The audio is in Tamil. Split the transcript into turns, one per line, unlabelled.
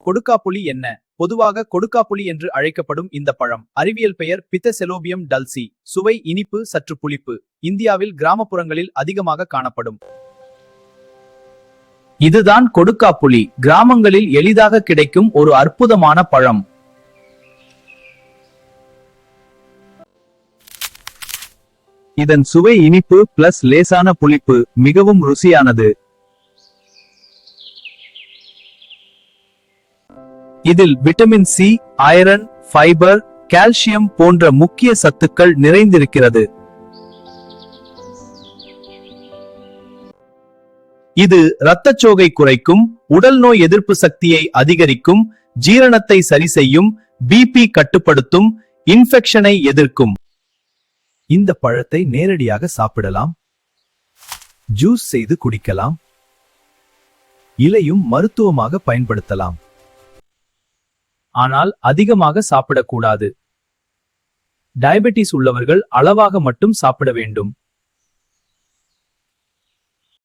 கொடுக்காப்புளி என்ன? பொதுவாக கொடுக்காப்புளி என்று அழைக்கப்படும் இந்த பழம் அறிவியல் பெயர் பித்தசெலோபியம் டல்சி. சுவை இனிப்பு, சற்று புளிப்பு. இந்தியாவில் கிராமப்புறங்களில் அதிகமாக காணப்படும். இதுதான் கொடுக்காப்புளி. கிராமங்களில் எளிதாக கிடைக்கும் ஒரு அற்புதமான பழம். இதன் சுவை இனிப்பு பிளஸ் லேசான புளிப்பு, மிகவும் ருசியானது. இதில் vitamin C, iron, fibre, calcium போன்ற முக்கிய சத்துக்கள் நிறைந்திருக்கிறது. இது இரத்தச்சோகை குறைக்கும், உடல் நோய் எதிர்ப்பு சக்தியை அதிகரிக்கும், ஜீரணத்தை சரி செய்யும், பிபி கட்டுப்படுத்தும், இன்ஃபெக்ஷனை எதிர்க்கும். இந்த பழத்தை நேரடியாக சாப்பிடலாம், ஜூஸ் செய்து குடிக்கலாம், இலையும் மருத்துவமாக பயன்படுத்தலாம். ஆனால் அதிகமாக சாப்பிடக்கூடாது. டயபெட்டிஸ் உள்ளவர்கள் அளவாக மட்டும் சாப்பிட வேண்டும்.